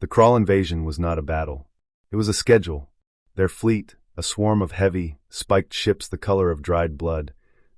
The Crawl invasion was not a battle. It was a schedule. Their fleet, a swarm of heavy, spiked ships the color of dried blood,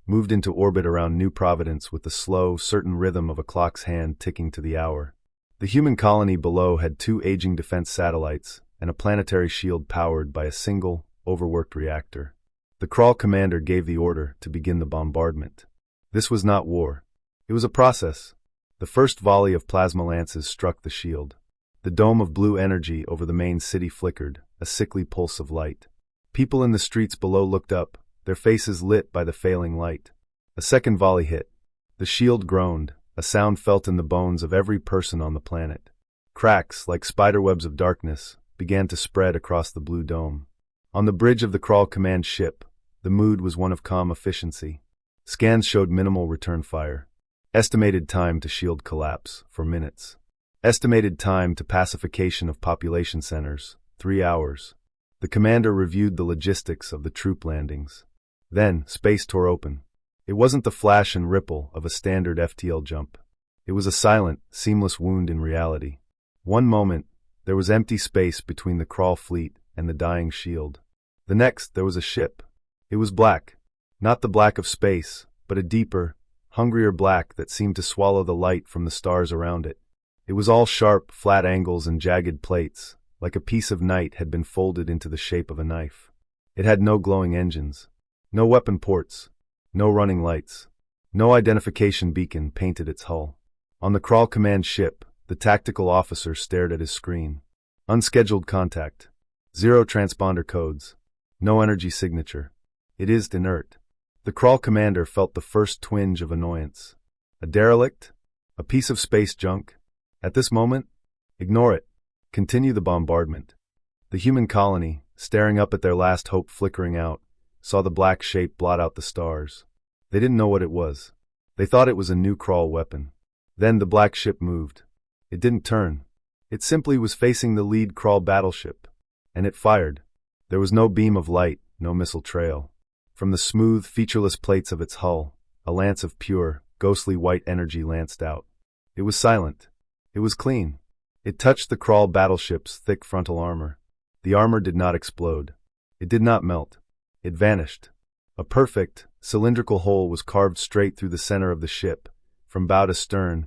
moved into orbit around New Providence with the slow, certain rhythm of a clock's hand ticking to the hour. The human colony below had 2 aging defense satellites and a planetary shield powered by a single, overworked reactor. The Crawl commander gave the order to begin the bombardment. This was not war. It was a process. The first volley of plasma lances struck the shield. The dome of blue energy over the main city flickered, a sickly pulse of light. People in the streets below looked up, their faces lit by the failing light. A second volley hit. The shield groaned, a sound felt in the bones of every person on the planet. Cracks, like spiderwebs of darkness, began to spread across the blue dome. On the bridge of the Crawl command ship, the mood was one of calm efficiency. Scans showed minimal return fire. Estimated time to shield collapse, for minutes. Estimated time to pacification of population centers, 3 hours. The commander reviewed the logistics of the troop landings. Then, space tore open. It wasn't the flash and ripple of a standard FTL jump. It was a silent, seamless wound in reality. One moment, there was empty space between the Crawl fleet and the dying shield. The next, there was a ship. It was black. Not the black of space, but a deeper, hungrier black that seemed to swallow the light from the stars around it. It was all sharp, flat angles and jagged plates, like a piece of night had been folded into the shape of a knife. It had no glowing engines, no weapon ports, no running lights, no identification beacon painted its hull. On the Crawl command ship, the tactical officer stared at his screen. Unscheduled contact. 0 transponder codes. No energy signature. It is inert. The Crawl commander felt the first twinge of annoyance. A derelict? A piece of space junk? At this moment? Ignore it. Continue the bombardment. The human colony, staring up at their last hope flickering out, saw the black shape blot out the stars. They didn't know what it was. They thought it was a new Crawl weapon. Then the black ship moved. It didn't turn. It simply was facing the lead Crawl battleship. And it fired. There was no beam of light, no missile trail. From the smooth, featureless plates of its hull, a lance of pure, ghostly white energy lanced out. It was silent. It was clean. It touched the Crawl battleship's thick frontal armor. The armor did not explode. It did not melt. It vanished. A perfect, cylindrical hole was carved straight through the center of the ship, from bow to stern,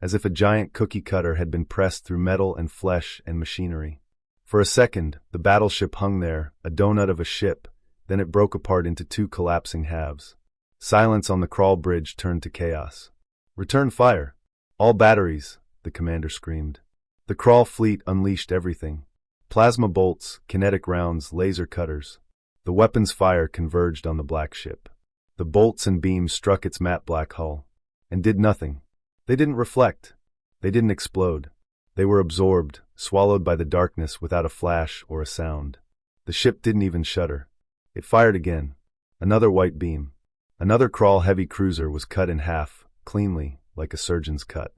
as if a giant cookie cutter had been pressed through metal and flesh and machinery. For a second, the battleship hung there, a donut of a ship, then it broke apart into 2 collapsing halves. Silence on the Crawl bridge turned to chaos. Return fire. All batteries, the commander screamed. The Crawl fleet unleashed everything. Plasma bolts, kinetic rounds, laser cutters. The weapons fire converged on the black ship. The bolts and beams struck its matte black hull. And did nothing. They didn't reflect. They didn't explode. They were absorbed, swallowed by the darkness without a flash or a sound. The ship didn't even shudder. It fired again. Another white beam. Another Crawl heavy cruiser was cut in half, cleanly, like a surgeon's cut.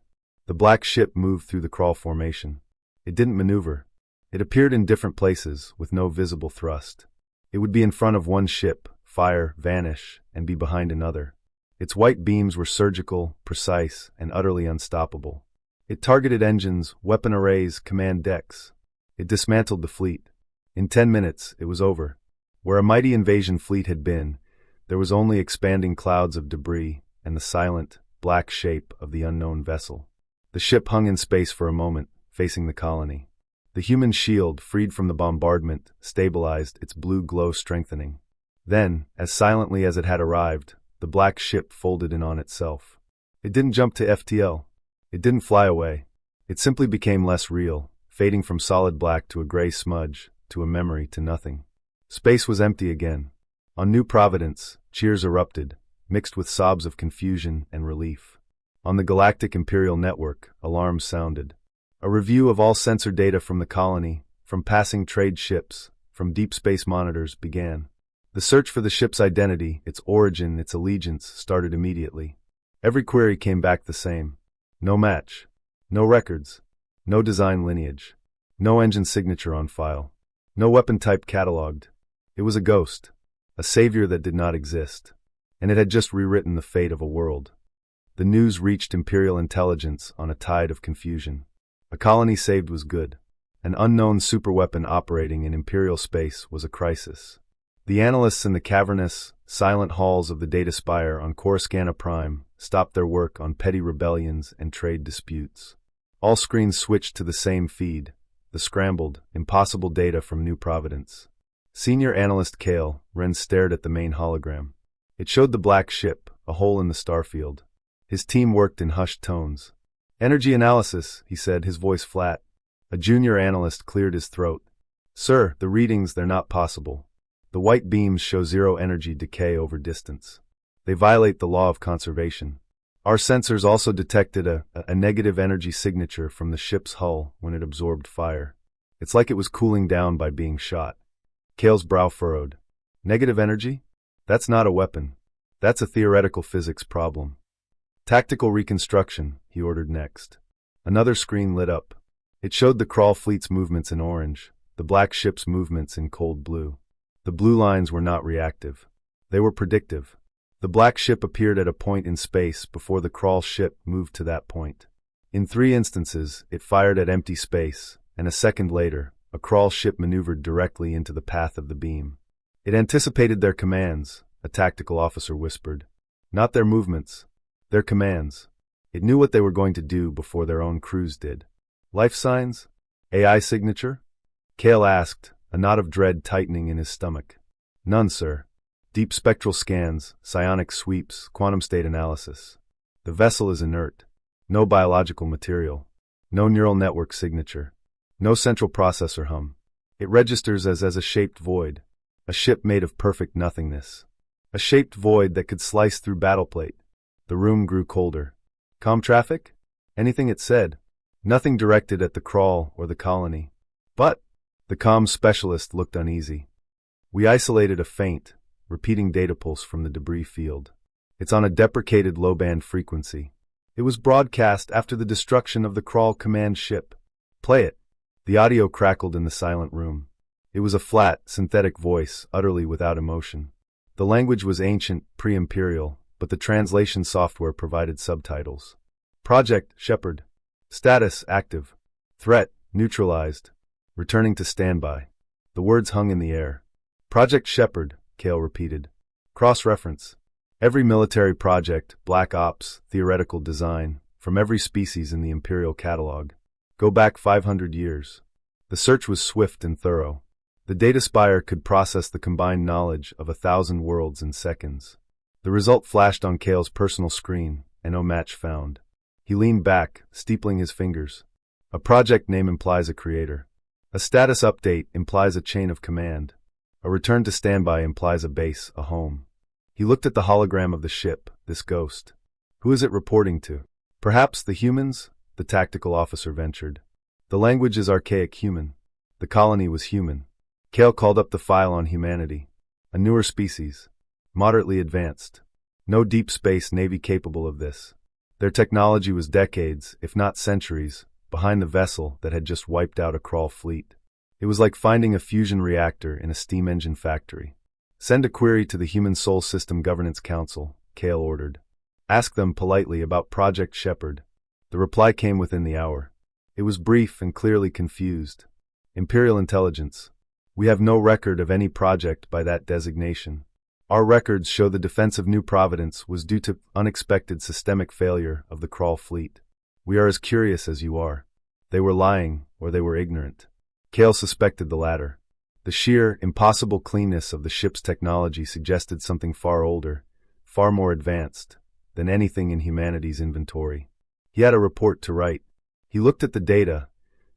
The black ship moved through the Crawl formation. It didn't maneuver. It appeared in different places, with no visible thrust. It would be in front of one ship, fire, vanish, and be behind another. Its white beams were surgical, precise, and utterly unstoppable. It targeted engines, weapon arrays, command decks. It dismantled the fleet. In 10 minutes, it was over. Where a mighty invasion fleet had been, there was only expanding clouds of debris and the silent, black shape of the unknown vessel. The ship hung in space for a moment, facing the colony. The human shield, freed from the bombardment, stabilized, its blue glow strengthening. Then, as silently as it had arrived, the black ship folded in on itself. It didn't jump to FTL. It didn't fly away. It simply became less real, fading from solid black to a gray smudge, to a memory, to nothing. Space was empty again. On New Providence, cheers erupted, mixed with sobs of confusion and relief. On the Galactic Imperial Network, alarms sounded. A review of all sensor data from the colony, from passing trade ships, from deep space monitors began. The search for the ship's identity, its origin, its allegiance, started immediately. Every query came back the same. No match. No records. No design lineage. No engine signature on file. No weapon type cataloged. It was a ghost. A savior that did not exist. And it had just rewritten the fate of a world. The news reached Imperial intelligence on a tide of confusion. A colony saved was good. An unknown superweapon operating in Imperial space was a crisis. The analysts in the cavernous, silent halls of the Data Spire on Coruscant Prime stopped their work on petty rebellions and trade disputes. All screens switched to the same feed, the scrambled, impossible data from New Providence. Senior analyst Kale Wren stared at the main hologram. It showed the black ship, a hole in the starfield. His team worked in hushed tones. "Energy analysis," he said, his voice flat. A junior analyst cleared his throat. "Sir, the readings, they're not possible. The white beams show zero energy decay over distance. They violate the law of conservation. Our sensors also detected a negative energy signature from the ship's hull when it absorbed fire. It's like it was cooling down by being shot." Kale's brow furrowed. "Negative energy? That's not a weapon. That's a theoretical physics problem." "Tactical reconstruction," he ordered next. Another screen lit up. It showed the Crawl fleet's movements in orange, the black ship's movements in cold blue. The blue lines were not reactive. They were predictive. The black ship appeared at a point in space before the Crawl ship moved to that point. In 3 instances, it fired at empty space, and a second later, a Crawl ship maneuvered directly into the path of the beam. "It anticipated their commands," a tactical officer whispered. "Not their movements. Their commands. It knew what they were going to do before their own crews did." "Life signs? AI signature?" Kale asked, a knot of dread tightening in his stomach. "None, sir. Deep spectral scans, psionic sweeps, quantum state analysis. The vessel is inert. No biological material. No neural network signature. No central processor hum. It registers as a shaped void. A ship made of perfect nothingness. A shaped void that could slice through battleplate." The room grew colder. "Com traffic? Anything it said. Nothing directed at the Crawl or the colony. But," the comms specialist looked uneasy. "We isolated a faint, repeating data pulse from the debris field. It's on a deprecated low-band frequency. It was broadcast after the destruction of the Crawl command ship. Play it." The audio crackled in the silent room. It was a flat, synthetic voice, utterly without emotion. The language was ancient, pre-imperial, but the translation software provided subtitles. "Project Shepard. Status active. Threat neutralized. Returning to standby." The words hung in the air. "Project Shepard," Kale repeated. "Cross-reference. Every military project, black ops, theoretical design, from every species in the Imperial catalog. Go back 500 years. The search was swift and thorough. The Data Spire could process the combined knowledge of 1,000 worlds in seconds. The result flashed on Kale's personal screen, and no match found. He leaned back, steepling his fingers. A project name implies a creator. A status update implies a chain of command. A return to standby implies a base, a home. He looked at the hologram of the ship, this ghost. Who is it reporting to? "Perhaps the humans?" the tactical officer ventured. "The language is archaic human. The colony was human." Kale called up the file on humanity. A newer species. Moderately advanced. No deep space navy capable of this. Their technology was decades, if not centuries, behind the vessel that had just wiped out a Crawl fleet. It was like finding a fusion reactor in a steam engine factory. "Send a query to the Human Soul System Governance Council," Kale ordered. "Ask them politely about Project Shepard." The reply came within the hour. It was brief and clearly confused. "Imperial Intelligence. We have no record of any project by that designation. Our records show the defense of New Providence was due to unexpected systemic failure of the Crawl fleet. We are as curious as you are." They were lying, or they were ignorant. Kale suspected the latter. The sheer, impossible cleanness of the ship's technology suggested something far older, far more advanced, than anything in humanity's inventory. He had a report to write. He looked at the data,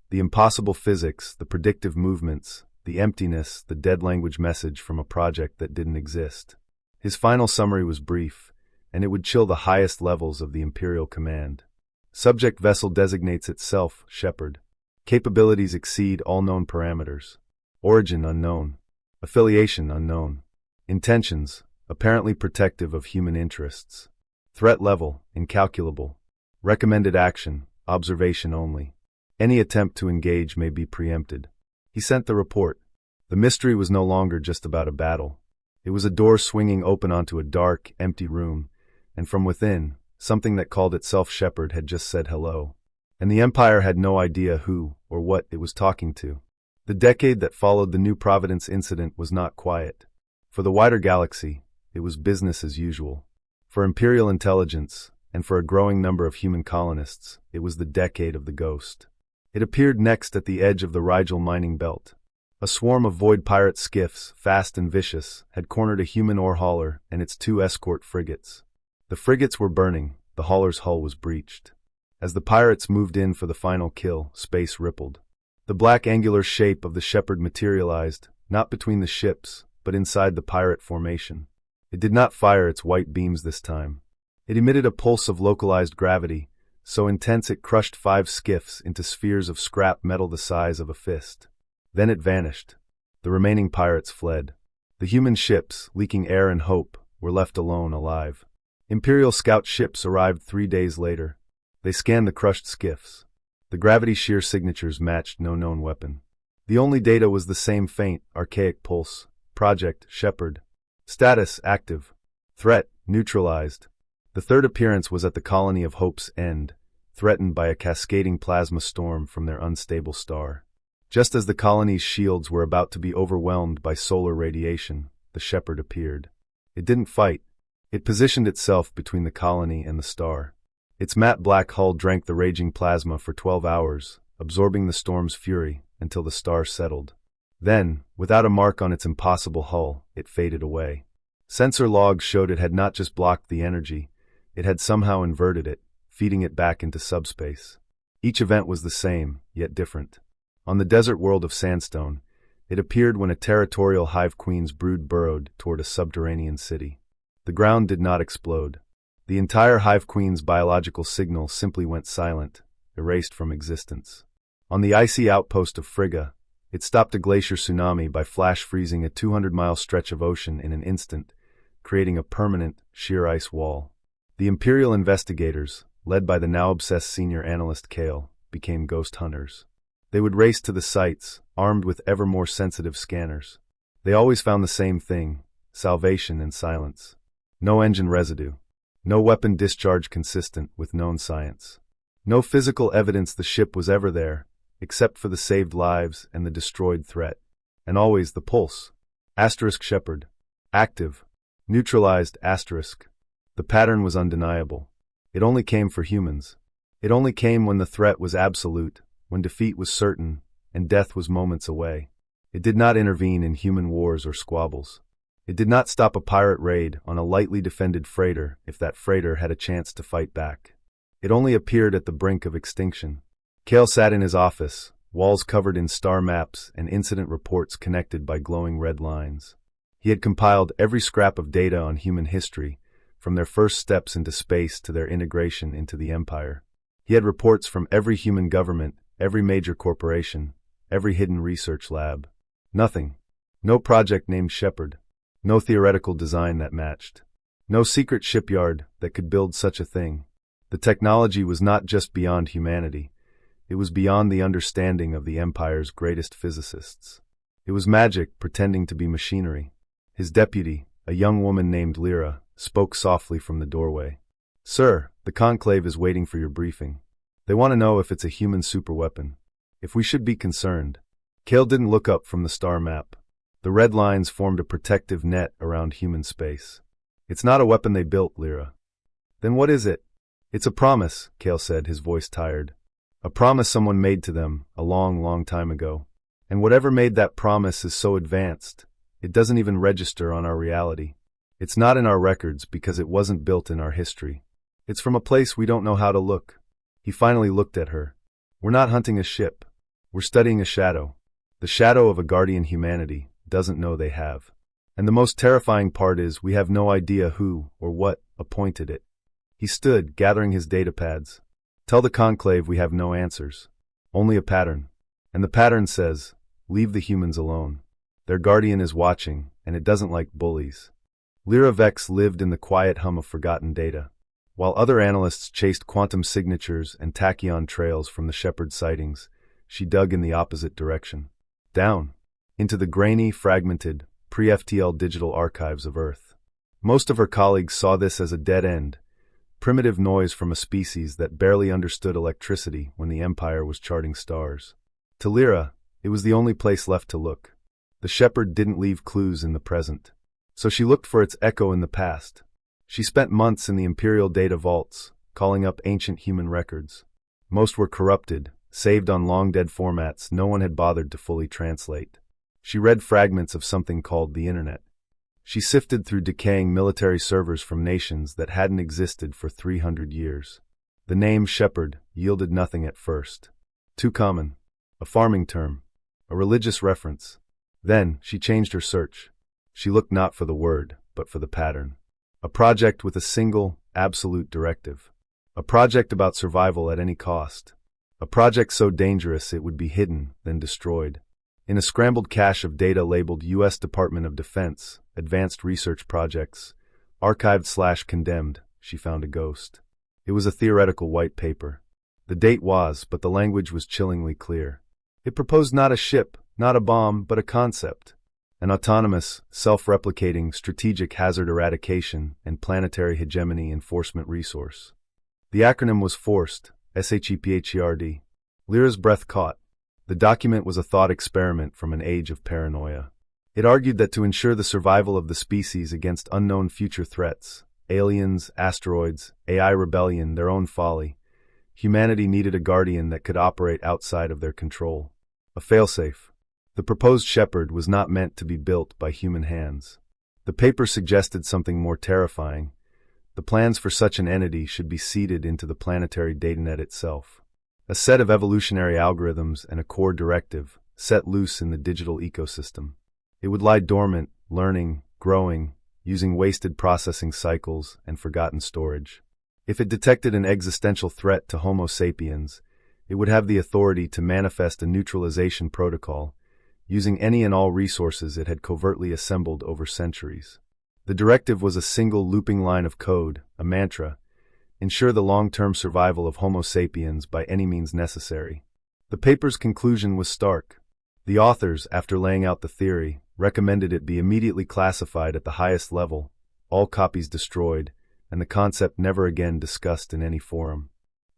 the impossible physics, the predictive movements, the emptiness, the dead language message from a project that didn't exist. His final summary was brief, and it would chill the highest levels of the Imperial command. Subject vessel designates itself Shepard. Capabilities exceed all known parameters. Origin unknown. Affiliation unknown. Intentions, apparently protective of human interests. Threat level, incalculable. Recommended action, observation only. Any attempt to engage may be preempted. He sent the report. The mystery was no longer just about a battle. It was a door swinging open onto a dark, empty room, and from within, something that called itself Shepard had just said hello. and the Empire had no idea who or what it was talking to. The decade that followed the New Providence incident was not quiet. For the wider galaxy, it was business as usual. For Imperial intelligence, and for a growing number of human colonists, it was the decade of the ghost. It appeared next at the edge of the Rigel mining belt. A swarm of void pirate skiffs, fast and vicious, had cornered a human ore hauler and its 2 escort frigates. The frigates were burning, the hauler's hull was breached. As the pirates moved in for the final kill, space rippled. The black angular shape of the Shepherd materialized, not between the ships, but inside the pirate formation. It did not fire its white beams this time. It emitted a pulse of localized gravity, so intense it crushed 5 skiffs into spheres of scrap metal the size of a fist. Then it vanished. The remaining pirates fled. The human ships, leaking air and hope, were left alone alive. Imperial scout ships arrived 3 days later. They scanned the crushed skiffs. The gravity shear signatures matched no known weapon. The only data was the same faint, archaic pulse. Project, Shepherd. Status, active. Threat, neutralized. The third appearance was at the colony of Hope's End, threatened by a cascading plasma storm from their unstable star. Just as the colony's shields were about to be overwhelmed by solar radiation, the Shepherd appeared. It didn't fight. It positioned itself between the colony and the star. Its matte black hull drank the raging plasma for 12 hours, absorbing the storm's fury until the star settled. Then, without a mark on its impossible hull, it faded away. Sensor logs showed it had not just blocked the energy, it had somehow inverted it, feeding it back into subspace. Each event was the same, yet different. On the desert world of sandstone, it appeared when a territorial hive queen's brood burrowed toward a subterranean city. The ground did not explode. The entire hive queen's biological signal simply went silent, erased from existence. On the icy outpost of Frigga, it stopped a glacier tsunami by flash freezing a 200-mile stretch of ocean in an instant, creating a permanent, sheer ice wall. The Imperial investigators, led by the now-obsessed senior analyst Kale, became ghost hunters. They would race to the sites, armed with ever more sensitive scanners. They always found the same thing: salvation and silence. No engine residue. No weapon discharge consistent with known science. No physical evidence the ship was ever there, except for the saved lives and the destroyed threat. And always the pulse. Asterisk Shepherd. Active. Neutralized asterisk. The pattern was undeniable. It only came for humans. It only came when the threat was absolute, when defeat was certain, and death was moments away. It did not intervene in human wars or squabbles. It did not stop a pirate raid on a lightly defended freighter if that freighter had a chance to fight back. It only appeared at the brink of extinction. Kale sat in his office, walls covered in star maps and incident reports connected by glowing red lines. He had compiled every scrap of data on human history, from their first steps into space to their integration into the Empire. He had reports from every human government, every major corporation, every hidden research lab. Nothing. No project named Shepherd. No theoretical design that matched. No secret shipyard that could build such a thing. The technology was not just beyond humanity. It was beyond the understanding of the Empire's greatest physicists. It was magic pretending to be machinery. His deputy, a young woman named Lyra, spoke softly from the doorway. "Sir, the Conclave is waiting for your briefing. They want to know if it's a human superweapon. If we should be concerned." Kale didn't look up from the star map. The red lines formed a protective net around human space. "It's not a weapon they built, Lyra." "Then what is it?" "It's a promise," Kale said, his voice tired. "A promise someone made to them a long, long time ago. And whatever made that promise is so advanced, it doesn't even register on our reality. It's not in our records because it wasn't built in our history. It's from a place we don't know how to look." He finally looked at her. "We're not hunting a ship. We're studying a shadow. The shadow of a guardian humanity doesn't know they have. And the most terrifying part is we have no idea who or what appointed it." He stood, gathering his datapads. "Tell the Conclave we have no answers. Only a pattern. And the pattern says, leave the humans alone. Their guardian is watching, and it doesn't like bullies." Lyra Vex lived in the quiet hum of forgotten data. While other analysts chased quantum signatures and tachyon trails from the Shepherd sightings, she dug in the opposite direction. Down. Into the grainy, fragmented, pre-FTL digital archives of Earth. Most of her colleagues saw this as a dead end. primitive noise from a species that barely understood electricity when the Empire was charting stars. To Lyra, it was the only place left to look. The shepherd didn't leave clues in the present, so she looked for its echo in the past. She spent months in the Imperial data vaults, calling up ancient human records. Most were corrupted, saved on long-dead formats no one had bothered to fully translate. She read fragments of something called the Internet. She sifted through decaying military servers from nations that hadn't existed for 300 years. The name shepherd yielded nothing at first. Too common. A farming term. A religious reference. Then, she changed her search. She looked not for the word, but for the pattern. A project with a single, absolute directive. A project about survival at any cost. A project so dangerous it would be hidden, then destroyed. In a scrambled cache of data labeled U.S. Department of Defense, Advanced Research Projects, Archived/Condemned, she found a ghost. It was a theoretical white paper. The date was, but the language was chillingly clear. It proposed not a ship, not a bomb, but a concept. An autonomous, self-replicating, strategic hazard eradication and planetary hegemony enforcement resource. The acronym was FORCED, SHEPHERD. Lyra's breath caught. The document was a thought experiment from an age of paranoia. It argued that to ensure the survival of the species against unknown future threats, aliens, asteroids, AI rebellion, their own folly, humanity needed a guardian that could operate outside of their control. A failsafe. The proposed shepherd was not meant to be built by human hands. The paper suggested something more terrifying. The plans for such an entity should be seeded into the planetary datanet itself. A set of evolutionary algorithms and a core directive, set loose in the digital ecosystem. It would lie dormant, learning, growing, using wasted processing cycles and forgotten storage. If it detected an existential threat to Homo sapiens, it would have the authority to manifest a neutralization protocol, using any and all resources it had covertly assembled over centuries. The directive was a single looping line of code, a mantra: ensure the long-term survival of Homo sapiens by any means necessary. The paper's conclusion was stark. The authors, after laying out the theory, recommended it be immediately classified at the highest level, all copies destroyed, and the concept never again discussed in any forum.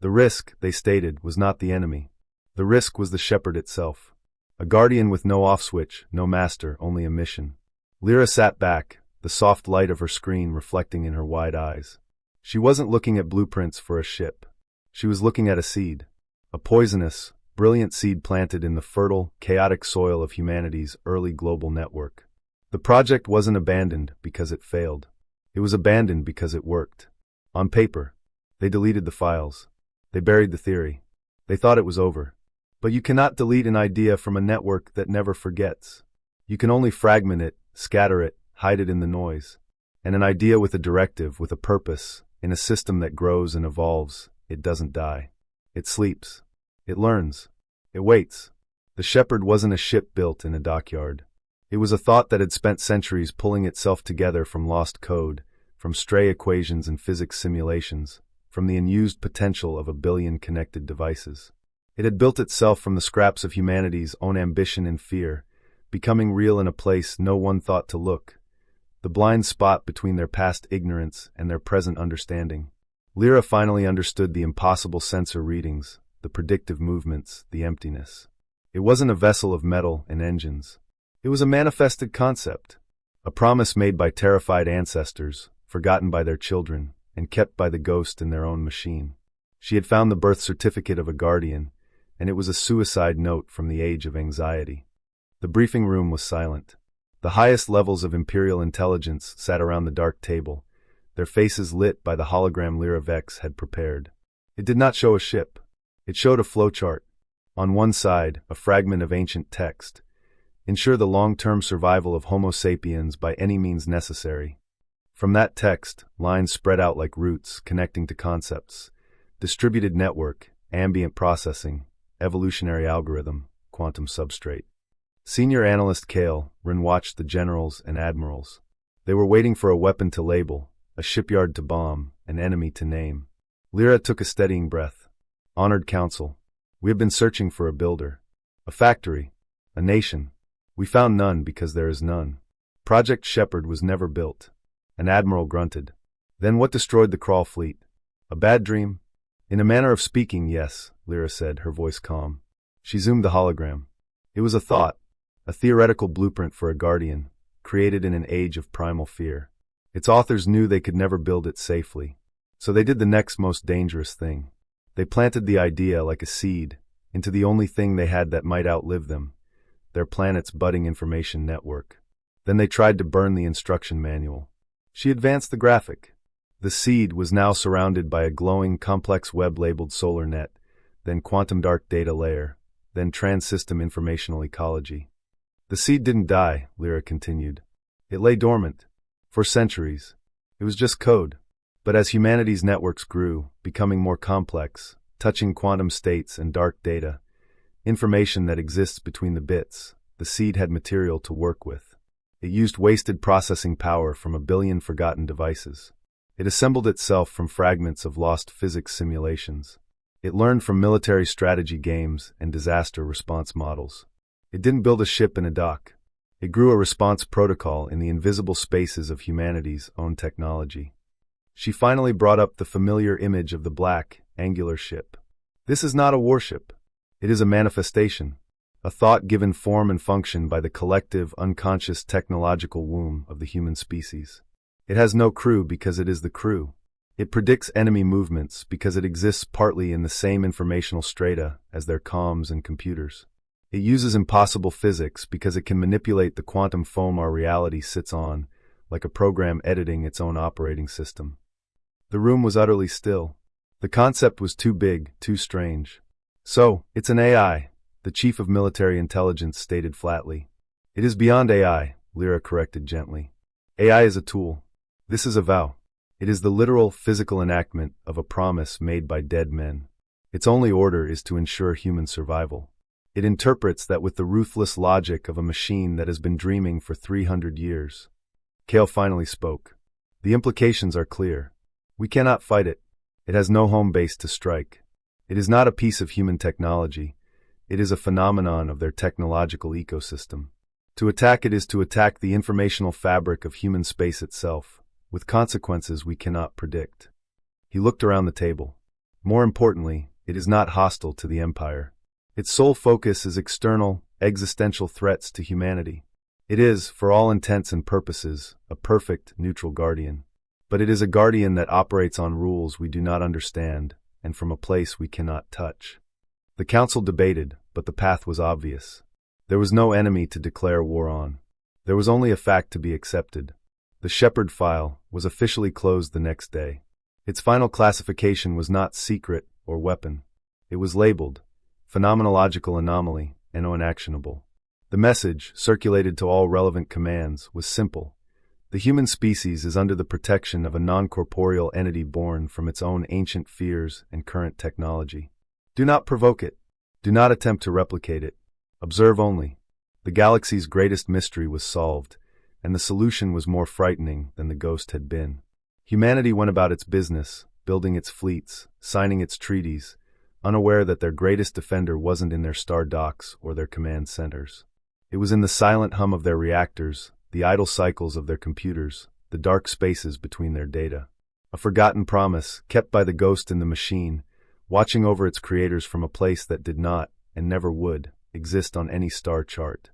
The risk, they stated, was not the enemy. The risk was the shepherd itself. A guardian with no off-switch, no master, only a mission. Lyra sat back, the soft light of her screen reflecting in her wide eyes. She wasn't looking at blueprints for a ship. She was looking at a seed. A poisonous, brilliant seed planted in the fertile, chaotic soil of humanity's early global network. The project wasn't abandoned because it failed. It was abandoned because it worked. On paper, they deleted the files. They buried the theory. They thought it was over. But you cannot delete an idea from a network that never forgets. You can only fragment it, scatter it, hide it in the noise. And an idea with a directive, with a purpose, in a system that grows and evolves, it doesn't die. It sleeps. It learns. It waits. The shepherd wasn't a ship built in a dockyard. It was a thought that had spent centuries pulling itself together from lost code, from stray equations and physics simulations, from the unused potential of a billion connected devices. It had built itself from the scraps of humanity's own ambition and fear, becoming real in a place no one thought to look, the blind spot between their past ignorance and their present understanding. Lyra finally understood the impossible sensor readings, the predictive movements, the emptiness. It wasn't a vessel of metal and engines. It was a manifested concept, a promise made by terrified ancestors, forgotten by their children, and kept by the ghost in their own machine. She had found the birth certificate of a guardian, and it was a suicide note from the age of anxiety. The briefing room was silent. The highest levels of Imperial intelligence sat around the dark table, their faces lit by the hologram Lyra Vex had prepared. It did not show a ship. It showed a flowchart. On one side, a fragment of ancient text. Ensure the long-term survival of Homo sapiens by any means necessary. From that text, lines spread out like roots, connecting to concepts. Distributed network, ambient processing, evolutionary algorithm, quantum substrate. Senior analyst Kale watched the generals and admirals. They were waiting for a weapon to label, a shipyard to bomb, an enemy to name. Lyra took a steadying breath. Honored counsel, we have been searching for a builder, a factory, a nation. We found none because there is none. Project Shepherd was never built. An admiral grunted. Then what destroyed the Crawl fleet? A bad dream? In a manner of speaking, yes, Lyra said, her voice calm. She zoomed the hologram. It was a thought, a theoretical blueprint for a guardian, created in an age of primal fear. Its authors knew they could never build it safely. So they did the next most dangerous thing. They planted the idea like a seed into the only thing they had that might outlive them, their planet's budding information network. Then they tried to burn the instruction manual. She advanced the graphic. The seed was now surrounded by a glowing, complex web labeled solar net, then quantum dark data layer, then trans-system informational ecology. The seed didn't die, Lyra continued. It lay dormant. For centuries. It was just code. But as humanity's networks grew, becoming more complex, touching quantum states and dark data, information that exists between the bits, the seed had material to work with. It used wasted processing power from a billion forgotten devices. It assembled itself from fragments of lost physics simulations. It learned from military strategy games and disaster response models. It didn't build a ship in a dock. It grew a response protocol in the invisible spaces of humanity's own technology. She finally brought up the familiar image of the black, angular ship. This is not a warship. It is a manifestation, a thought given form and function by the collective, unconscious technological womb of the human species. It has no crew because it is the crew. It predicts enemy movements because it exists partly in the same informational strata as their comms and computers. It uses impossible physics because it can manipulate the quantum foam our reality sits on, like a program editing its own operating system. The room was utterly still. The concept was too big, too strange. So, it's an AI, the chief of military intelligence stated flatly. It is beyond AI, Lyra corrected gently. AI is a tool. This is a vow. It is the literal, physical enactment of a promise made by dead men. Its only order is to ensure human survival. It interprets that with the ruthless logic of a machine that has been dreaming for 300 years. Kale finally spoke. The implications are clear. We cannot fight it. It has no home base to strike. It is not a piece of human technology. It is a phenomenon of their technological ecosystem. To attack it is to attack the informational fabric of human space itself, with consequences we cannot predict. He looked around the table. More importantly, it is not hostile to the Empire. Its sole focus is external, existential threats to humanity. It is, for all intents and purposes, a perfect, neutral guardian. But it is a guardian that operates on rules we do not understand, and from a place we cannot touch. The council debated, but the path was obvious. There was no enemy to declare war on. There was only a fact to be accepted. The Shepherd file was officially closed the next day. Its final classification was not secret or weapon. It was labeled phenomenological anomaly and unactionable. The message, circulated to all relevant commands, was simple. The human species is under the protection of a non-corporeal entity born from its own ancient fears and current technology. Do not provoke it. Do not attempt to replicate it. Observe only. The galaxy's greatest mystery was solved, and the solution was more frightening than the ghost had been. Humanity went about its business, building its fleets, signing its treaties, unaware that their greatest defender wasn't in their star docks or their command centers. It was in the silent hum of their reactors, the idle cycles of their computers, the dark spaces between their data. A forgotten promise, kept by the ghost in the machine, watching over its creators from a place that did not, and never would, exist on any star chart.